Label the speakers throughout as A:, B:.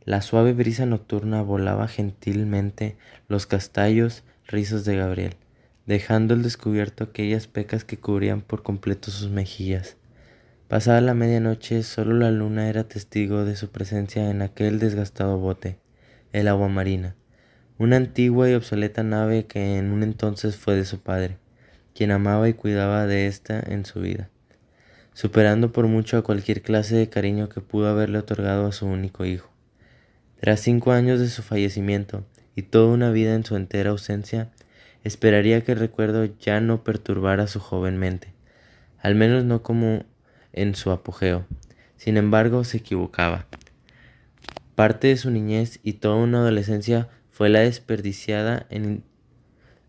A: La suave brisa nocturna volaba gentilmente los castaños rizos de Gabriel, dejando al descubierto aquellas pecas que cubrían por completo sus mejillas. Pasada la medianoche, solo la luna era testigo de su presencia en aquel desgastado bote, el Agua Marina, una antigua y obsoleta nave que en un entonces fue de su padre, quien amaba y cuidaba de ésta en su vida, superando por mucho a cualquier clase de cariño que pudo haberle otorgado a su único hijo. Tras 5 años de su fallecimiento y toda una vida en su entera ausencia, esperaría que el recuerdo ya no perturbara su joven mente, al menos no como en su apogeo. Sin embargo, se equivocaba. Parte de su niñez y toda una adolescencia fue la desperdiciada en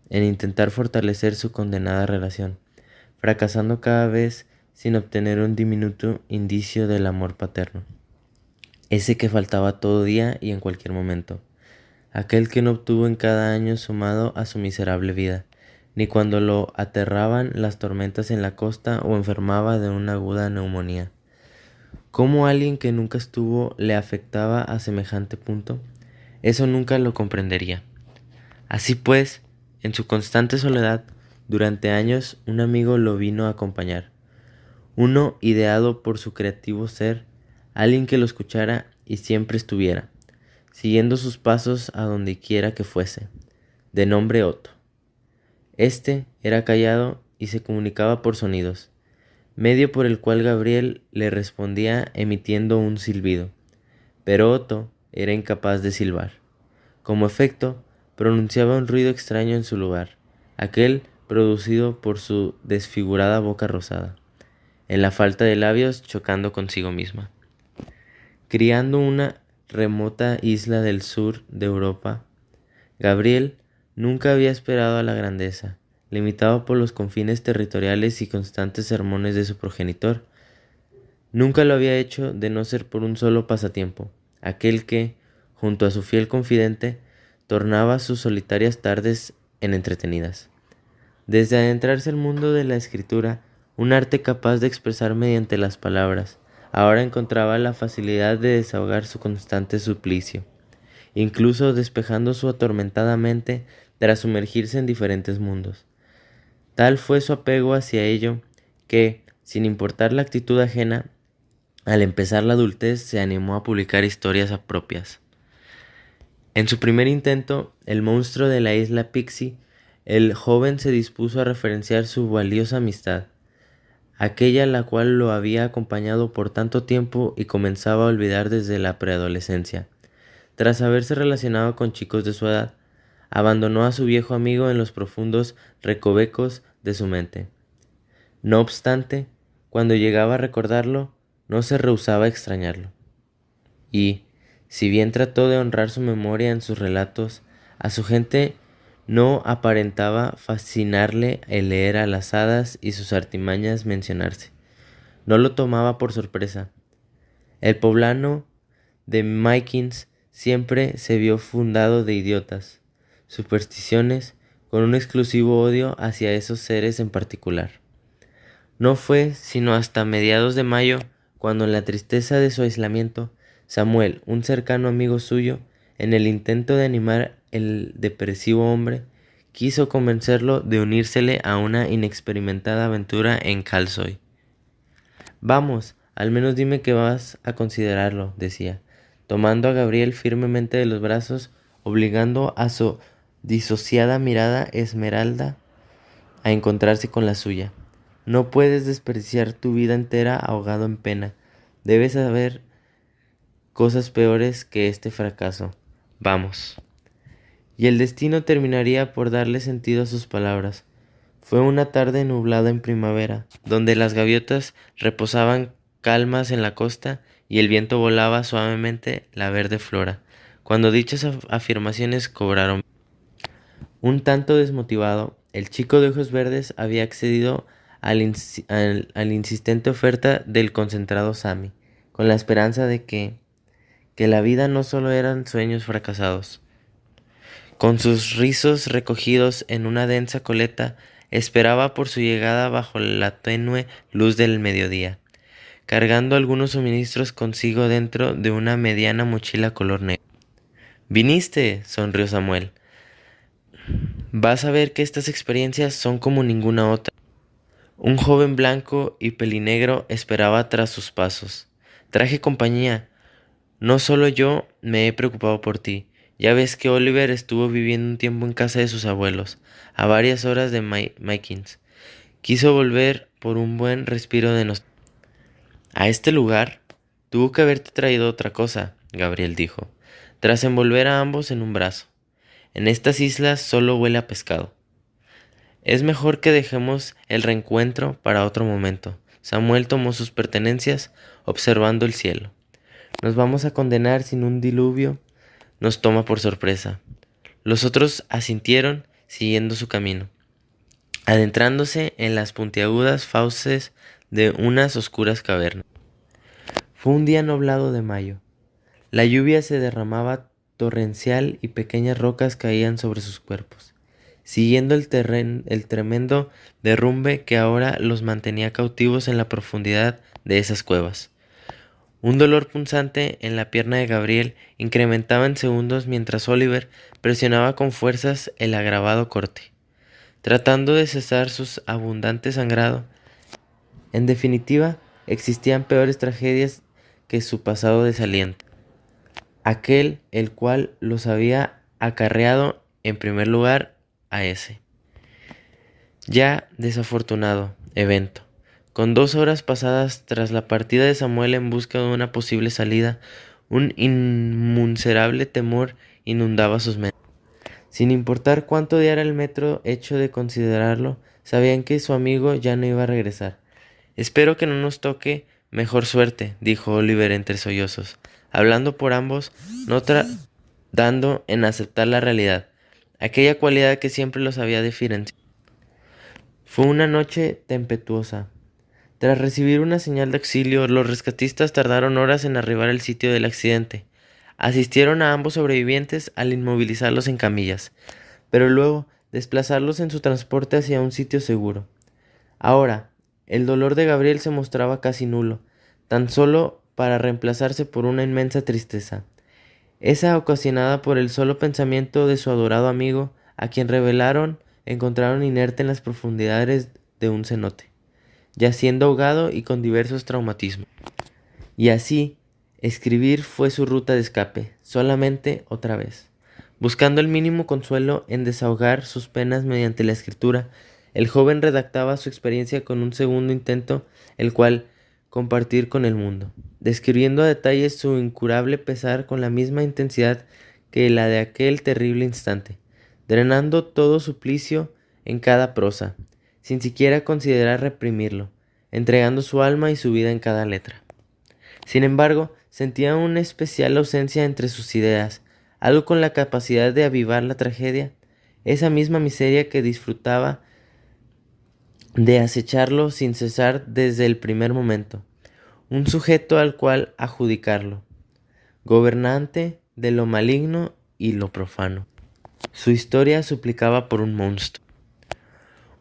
A: intentar fortalecer su condenada relación, fracasando cada vez sin obtener un diminuto indicio del amor paterno, ese que faltaba todo día y en cualquier momento, aquel que no obtuvo en cada año sumado a su miserable vida, ni cuando lo aterraban las tormentas en la costa o enfermaba de una aguda neumonía. ¿Cómo alguien que nunca estuvo le afectaba a semejante punto? Eso nunca lo comprendería. Así pues, en su constante soledad, durante años un amigo lo vino a acompañar, uno ideado por su creativo ser, alguien que lo escuchara y siempre estuviera, siguiendo sus pasos a donde quiera que fuese, de nombre Otto. Este era callado y se comunicaba por sonidos, medio por el cual Gabriel le respondía emitiendo un silbido, pero Otto era incapaz de silbar. Como efecto, pronunciaba un ruido extraño en su lugar, aquel producido por su desfigurada boca rosada, en la falta de labios chocando consigo misma. Criando una remota isla del sur de Europa, Gabriel nunca había esperado a la grandeza, limitado por los confines territoriales y constantes sermones de su progenitor. Nunca lo había hecho de no ser por un solo pasatiempo, aquel que, junto a su fiel confidente, tornaba sus solitarias tardes en entretenidas. Desde adentrarse al mundo de la escritura, un arte capaz de expresar mediante las palabras, ahora encontraba la facilidad de desahogar su constante suplicio, incluso despejando su atormentada mente tras sumergirse en diferentes mundos. Tal fue su apego hacia ello que, sin importar la actitud ajena, al empezar la adultez se animó a publicar historias propias. En su primer intento, El monstruo de la isla Pixie, el joven se dispuso a referenciar su valiosa amistad, aquella la cual lo había acompañado por tanto tiempo y comenzaba a olvidar desde la preadolescencia. Tras haberse relacionado con chicos de su edad, abandonó a su viejo amigo en los profundos recovecos de su mente. No obstante, cuando llegaba a recordarlo, no se rehusaba a extrañarlo. Y, si bien trató de honrar su memoria en sus relatos, a su gente no aparentaba fascinarle el leer a las hadas y sus artimañas mencionarse. No lo tomaba por sorpresa. El poblano de Mykins siempre se vio fundado de idiotas, supersticiones, con un exclusivo odio hacia esos seres en particular. No fue sino hasta mediados de mayo, cuando en la tristeza de su aislamiento, Samuel, un cercano amigo suyo, en el intento de animar el depresivo hombre, quiso convencerlo de unírsele a una inexperimentada aventura en Calsoy. Vamos, al menos dime que vas a considerarlo, decía, tomando a Gabriel firmemente de los brazos, obligando a su disociada mirada esmeralda a encontrarse con la suya. No puedes desperdiciar tu vida entera ahogado en pena. Debes saber cosas peores que este fracaso. Vamos. Y el destino terminaría por darle sentido a sus palabras. Fue una tarde nublada en primavera, donde las gaviotas reposaban calmas en la costa y el viento volaba suavemente la verde flora, cuando dichas afirmaciones cobraron. Un tanto desmotivado, el chico de ojos verdes había accedido al insistente oferta del concentrado Sammy, con la esperanza de que la vida no solo eran sueños fracasados. Con sus rizos recogidos en una densa coleta, esperaba por su llegada bajo la tenue luz del mediodía. cargando algunos suministros consigo dentro de una mediana mochila color negro. —¿Viniste? —sonrió Samuel—. Vas a ver que estas experiencias son como ninguna otra. Un joven blanco y pelinegro esperaba tras sus pasos. —Traje compañía. No solo yo me he preocupado por ti. Ya ves que Oliver estuvo viviendo un tiempo en casa de sus abuelos, a varias horas de Mykins. Quiso volver por un buen respiro de nostalgia. —A este lugar tuvo que haberte traído otra cosa —Gabriel dijo, tras envolver a ambos en un brazo—. En estas islas solo huele a pescado. Es mejor que dejemos el reencuentro para otro momento. Samuel tomó sus pertenencias, observando el cielo. Nos vamos a condenar sin un diluvio. Nos toma por sorpresa. Los otros asintieron, siguiendo su camino, adentrándose en las puntiagudas fauces de unas oscuras cavernas. Fue un día nublado de mayo. La lluvia se derramaba torrencial y pequeñas rocas caían sobre sus cuerpos, siguiendo el tremendo derrumbe que ahora los mantenía cautivos en la profundidad de esas cuevas. Un dolor punzante en la pierna de Gabriel incrementaba en segundos mientras Oliver presionaba con fuerzas el agravado corte, tratando de cesar su abundante sangrado. En definitiva, existían peores tragedias que su pasado desaliento, aquel el cual los había acarreado en primer lugar a ese ya desafortunado evento. Con 2 horas pasadas tras la partida de Samuel en busca de una posible salida, un inmuncerable temor inundaba sus mentes. Sin importar cuánto diera el metro hecho de considerarlo, sabían que su amigo ya no iba a regresar. —Espero que no nos toque mejor suerte —dijo Oliver entre sollozos, hablando por ambos, no tardando en aceptar la realidad, aquella cualidad que siempre los había diferenciado. Fue una noche tempestuosa. Tras recibir una señal de auxilio, los rescatistas tardaron horas en arribar al sitio del accidente. Asistieron a ambos sobrevivientes al inmovilizarlos en camillas, pero luego desplazarlos en su transporte hacia un sitio seguro. Ahora, el dolor de Gabriel se mostraba casi nulo, tan solo para reemplazarse por una inmensa tristeza, esa ocasionada por el solo pensamiento de su adorado amigo, a quien encontraron inerte en las profundidades de un cenote, yaciendo ahogado y con diversos traumatismos. Y así, escribir fue su ruta de escape, solamente otra vez. Buscando el mínimo consuelo en desahogar sus penas mediante la escritura, el joven redactaba su experiencia con un segundo intento, el cual compartir con el mundo, describiendo a detalle su incurable pesar con la misma intensidad que la de aquel terrible instante, drenando todo suplicio en cada prosa, sin siquiera considerar reprimirlo, entregando su alma y su vida en cada letra. Sin embargo, sentía una especial ausencia entre sus ideas, algo con la capacidad de avivar la tragedia, esa misma miseria que disfrutaba de acecharlo sin cesar desde el primer momento, un sujeto al cual adjudicarlo, gobernante de lo maligno y lo profano. Su historia suplicaba por un monstruo,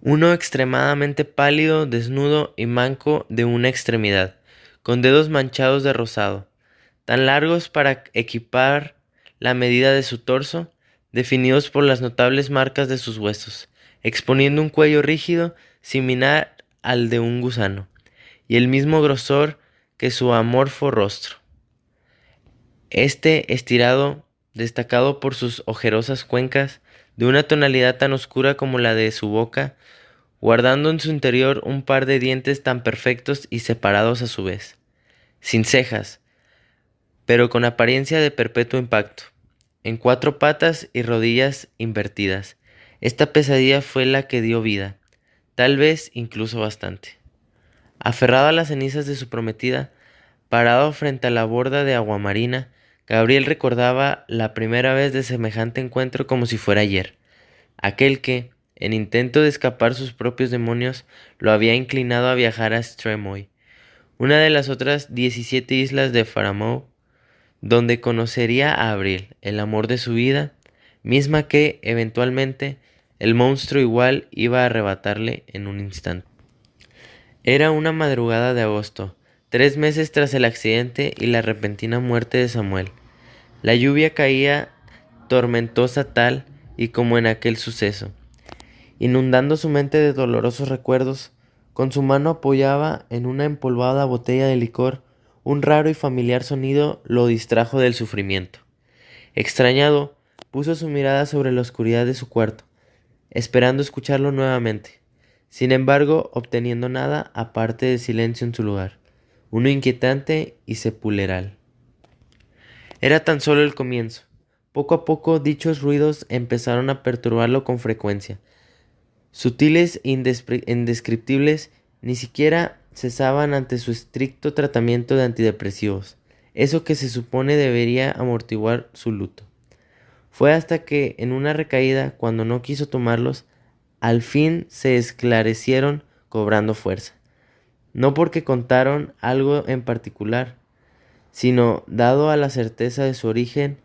A: uno extremadamente pálido, desnudo y manco de una extremidad, con dedos manchados de rosado, tan largos para equipar la medida de su torso, definidos por las notables marcas de sus huesos, exponiendo un cuello rígido similar al de un gusano, y el mismo grosor que su amorfo rostro. Este estirado, destacado por sus ojerosas cuencas, de una tonalidad tan oscura como la de su boca, guardando en su interior un par de dientes tan perfectos y separados a su vez, sin cejas, pero con apariencia de perpetuo impacto, en 4 patas y rodillas invertidas. Esta pesadilla fue la que dio vida, tal vez incluso bastante. Aferrado a las cenizas de su prometida, parado frente a la borda de agua marina, Gabriel recordaba la primera vez de semejante encuentro como si fuera ayer, aquel que, en intento de escapar sus propios demonios, lo había inclinado a viajar a Stremoy, una de las otras 17 islas de Faramou, donde conocería a Abril, el amor de su vida, misma que, eventualmente, el monstruo igual iba a arrebatarle en un instante. Era una madrugada de agosto, 3 meses tras el accidente y la repentina muerte de Samuel. La lluvia caía tormentosa tal y como en aquel suceso, inundando su mente de dolorosos recuerdos. Con su mano apoyaba en una empolvada botella de licor. Un raro y familiar sonido lo distrajo del sufrimiento. Extrañado, puso su mirada sobre la oscuridad de su cuarto, esperando escucharlo nuevamente. Sin embargo, obteniendo nada aparte de silencio en su lugar, uno inquietante y sepulcral. Era tan solo el comienzo. Poco a poco dichos ruidos empezaron a perturbarlo con frecuencia. Sutiles e indescriptibles, ni siquiera cesaban ante su estricto tratamiento de antidepresivos, eso que se supone debería amortiguar su luto. Fue hasta que, en una recaída, cuando no quiso tomarlos, al fin se esclarecieron cobrando fuerza. No porque contaron algo en particular, sino dado a la certeza de su origen,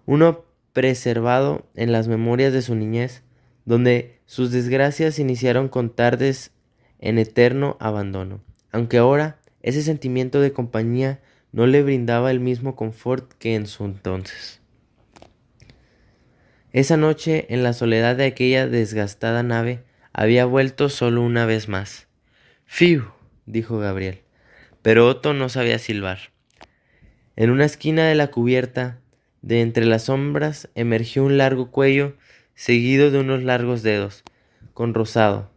A: uno preservado en las memorias de su niñez, donde sus desgracias iniciaron con tardes en eterno abandono, aunque ahora ese sentimiento de compañía no le brindaba el mismo confort que en su entonces. Esa noche, en la soledad de aquella desgastada nave, había vuelto solo una vez más. «Fiu», dijo Gabriel, pero Otto no sabía silbar. En una esquina de la cubierta, de entre las sombras, emergió un largo cuello, seguido de unos largos dedos, con rosado,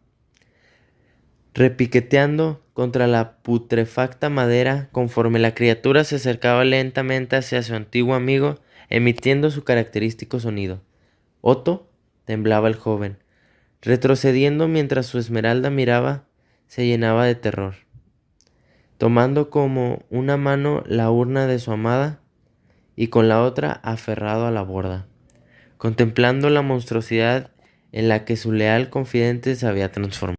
A: repiqueteando contra la putrefacta madera conforme la criatura se acercaba lentamente hacia su antiguo amigo, emitiendo su característico sonido. Otto, temblaba el joven, retrocediendo mientras su esmeralda miraba, se llenaba de terror. Tomando como una mano la urna de su amada y con la otra aferrado a la borda, contemplando la monstruosidad en la que su leal confidente se había transformado.